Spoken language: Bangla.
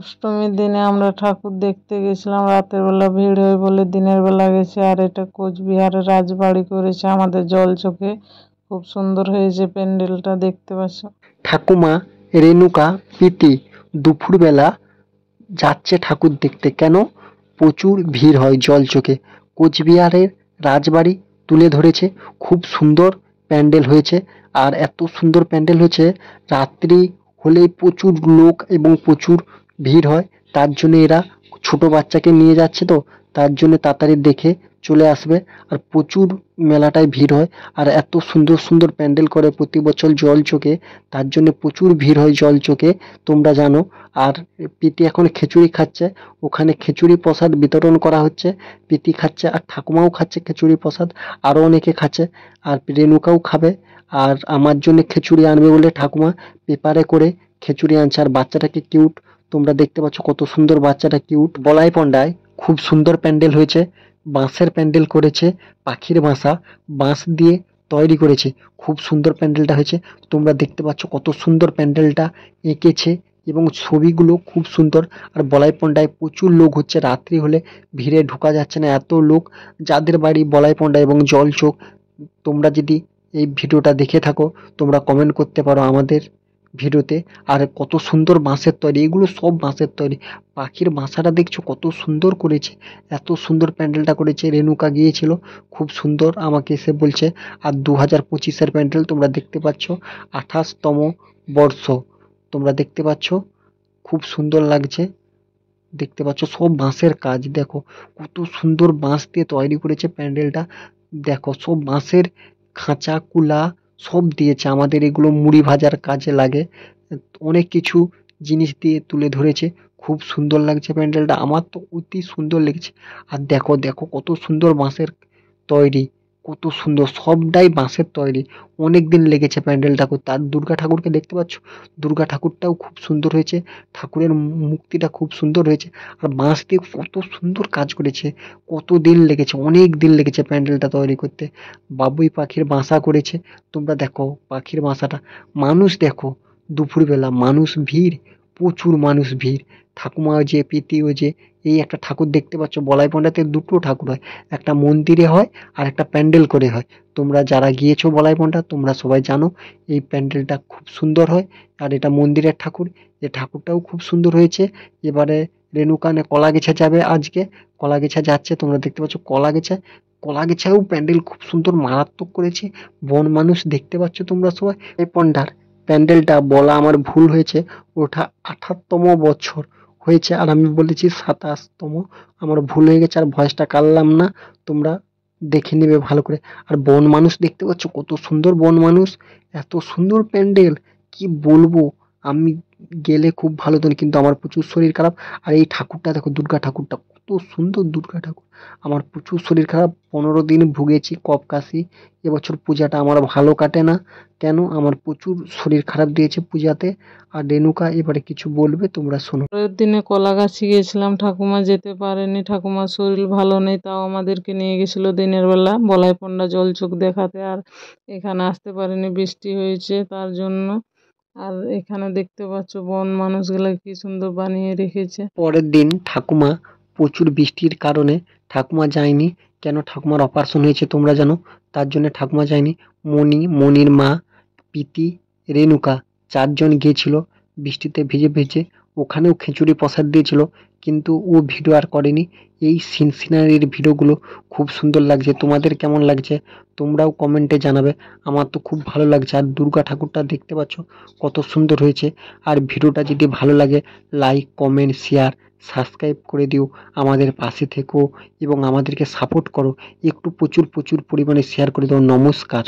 অষ্টমীর দিনে আমরা ঠাকুর দেখতে গেছিলাম। রাতের বেলা ভিড় হয় বলে দিনের বেলা গেছে। আর এটা কোচবিহারের রাজবাড়ি করেছে আমাদের জলচোখে। খুব সুন্দর হয়েছে প্যান্ডেলটা, দেখতে পাচ্ছ। ঠাকুমা রেণুকা প্রীতি দুপুরবেলা যাচ্ছে ঠাকুর দেখতে। কেন? প্রচুর ভিড় হয় জলচোখে। কোচবিহারের রাজবাড়ি তুলে ধরেছে। খুব সুন্দর প্যান্ডেল হয়েছে। আর এত সুন্দর প্যান্ডেল হয়েছে, রাত্রি হলেই প্রচুর লোক এবং প্রচুর ভিড় হয়। তার জন্য এরা ছোট বাচ্চাকে নিয়ে যাচ্ছে, তো তার জন্য তাড়াতাড়ি দেখে চলে আসবে। আর প্রচুর মেলাটায় ভিড় হয়। আর এত সুন্দর সুন্দর প্যান্ডেল করে প্রতি বছর জলচোখে, তার জন্য প্রচুর ভিড় হয় জলচোখে, তোমরা জানো। আর প্রীতি এখন খিচুড়ি খাচ্ছে। ওখানে খিচুড়ি প্রসাদ বিতরণ করা হচ্ছে। প্রীতি খাচ্ছে আর ঠাকুমাও খাচ্ছে খিচুড়ি প্রসাদ। আরো অনেকে খাচ্ছে। আর রেণুকাও খাবে। আর আমার জন্য খিচুড়ি আনবে বলে ঠাকুমা পেপারে করে খিচুড়ি আনছে। আর বাচ্চাটাকে কিউট, তোমরা দেখতে পাচ্ছ কত সুন্দর বাচ্চাটা কিউট। বলাই পন্ডায় খুব সুন্দর প্যান্ডেল হয়েছে। বাঁশের প্যান্ডেল করেছে, পাখির বাসা বাঁশ দিয়ে তৈরি করেছে। খুব সুন্দর প্যান্ডেলটা হয়েছে। তোমরা দেখতে পাচ্ছ কত সুন্দর প্যান্ডেলটা এঁকেছে এবং ছবিগুলো খুব সুন্দর। আর বলাই পন্ডায় প্রচুর লোক হচ্ছে। রাত্রি হলে ভিড়ে ঢোকা যাচ্ছে না, এত লোক। যাদের বাড়ি বলাই পন্ডা এবং জলচোখ, তোমরা যদি এই ভিডিওটা দেখে থাকো, তোমরা কমেন্ট করতে পারো আমাদের ভিডিওতে। আর কত সুন্দর বাঁশের তৈরি, এগুলো সব বাঁশের তৈরি। পাখির বাসাটা দেখছো কত সুন্দর করেছে। এত সুন্দর প্যান্ডেলটা করেছে। রেণুকা গিয়েছিল, খুব সুন্দর আমাকে এসে বলছে। আর 2025-এর প্যান্ডেল তোমরা দেখতে পাচ্ছ, 28তম বর্ষ তোমরা দেখতে পাচ্ছ। খুব সুন্দর লাগছে, দেখতে পাচ্ছ সব বাঁশের কাজ। দেখো কত সুন্দর বাঁশ দিয়ে তৈরি করেছে প্যান্ডেলটা। দেখো সব বাঁশের খাঁচা কুলা সব দিয়েছে। আমাদের এগুলো মুড়ি ভাজার কাজে লাগে। অনেক কিছু জিনিস দিয়ে তুলে ধরেছে। খুব সুন্দর লাগছে প্যান্ডেলটা, আমার তো অতি সুন্দর লেগেছে। আর দেখো দেখো কত সুন্দর বাঁশের তৈরি, কত সুন্দর, সবটাই বাঁশের তৈরি। অনেক দিন লেগেছে প্যান্ডেলটা করতে। আর দুর্গা ঠাকুরকে দেখতে পাচ্ছ, দুর্গা ঠাকুরটাও খুব সুন্দর হয়েছে। ঠাকুরের মূর্তিটা খুব সুন্দর হয়েছে। আর বাঁশ দিয়ে কত সুন্দর কাজ করেছে। কত দিন লেগেছে, অনেক দিন লেগেছে প্যান্ডেলটা তৈরি করতে। বাবুই পাখির বাসা করেছে। তোমরা দেখো পাখির বাসাটা। মানুষ দেখো, দুপুরবেলা মানুষ ভিড়, প্রচুর মানুষ ভিড়। ঠাকুমা যে প্রীতি ও যে এই একটা ঠাকুর দেখতে পাচ্ছ, বলাই পন্ডাতে দুটো ঠাকুর হয়, একটা মন্দিরে হয় আর একটা প্যান্ডেল করে হয়। তোমরা যারা গিয়েছো বলাই পন্ডা, তোমরা সবাই জানো এই প্যান্ডেলটা খুব সুন্দর হয়। আর এটা মন্দিরের ঠাকুর, এই ঠাকুরটাও খুব সুন্দর হয়েছে। এবারে রেণুকানে কলাগেছা যাবে আজকে, কলাগেছা যাচ্ছে। তোমরা দেখতে পাচ্ছ কলাগেছা, কলাগেছাও প্যান্ডেল খুব সুন্দর মারাত্মক করেছে। বন মানুষ দেখতে পাচ্ছ তোমরা সবাই। এই পন্ডার প্যান্ডেলটা বলা আমার ভুল হয়েছে, ওটা 28তম বছর হয়েছে আর আমি বলেছি 27তম। আমার ভুল হয়ে গেছে, আর ভয়েসটা কাটলাম না, তোমরা দেখে নেবে ভালো করে। আর বন মানুষ দেখতে পাচ্ছ কত সুন্দর বন মানুষ, এত সুন্দর প্যান্ডেল কি বলবো। আমি গেলে খুব ভালো হতো, কিন্তু আমার প্রচুর শরীর খারাপ। আর এই ঠাকুরটা দেখো, দুর্গা ঠাকুরটা কত সুন্দর দুর্গা ঠাকুর। আমার প্রচুর শরীর খারাপ, 15 দিন ভুগেছি কফ কাশি। এবছর পূজাটা আমার ভালো কাটে না। কেন? আমার প্রচুর শরীর খারাপ দিয়েছে পূজাতে। আর রেণুকা এবারে কিছু বলবে, তোমরা শোনো। পরের দিনে কলাগাছি গেছিলাম, ঠাকুমা যেতে পারেনি, ঠাকুমার শরীর ভালো নেই, তাও আমাদেরকে নিয়ে গেছিল দিনের বেলা বলাই পন্ডা জলচোখ দেখাতে। আর এখানে আসতে পারেনি, বৃষ্টি হয়েছে তার জন্য। আর এখানে দেখতে পাচ্ছ বন মানুষগুলা কি সুন্দর বানিয়ে রেখেছে। পরের দিন ঠাকুমা প্রচুর বৃষ্টির কারণে ঠাকুমা যায়নি। কেন? ঠাকুমার অপারেশন হয়েছে তোমরা জানো, তার জন্য ঠাকুমা যায়নি। মনির মা, প্রীতি, রেণুকা 4জন গিয়েছিল বৃষ্টিতে ভিজে ভিজে। ওখানেও খিচুড়ি প্রসাদ দিয়েছিল, কিন্তু ও ভিডিও আর করেনি। এই সিনারির ভিডিওগুলো খুব সুন্দর লাগছে। তোমাদের কেমন লাগছে তোমরাও কমেন্টে জানাবে। আমার তো খুব ভালো লাগছে। আর দুর্গা ঠাকুরটা দেখতে পাচ্ছ কত সুন্দর হয়েছে। আর ভিডিওটা যদি ভালো লাগে, লাইক কমেন্ট শেয়ার সাবস্ক্রাইব করে দিও, আমাদের পাশে থেকো এবং আমাদেরকে সাপোর্ট করো। একটু প্রচুর প্রচুর পরিমাণে শেয়ার করে দাও। নমস্কার।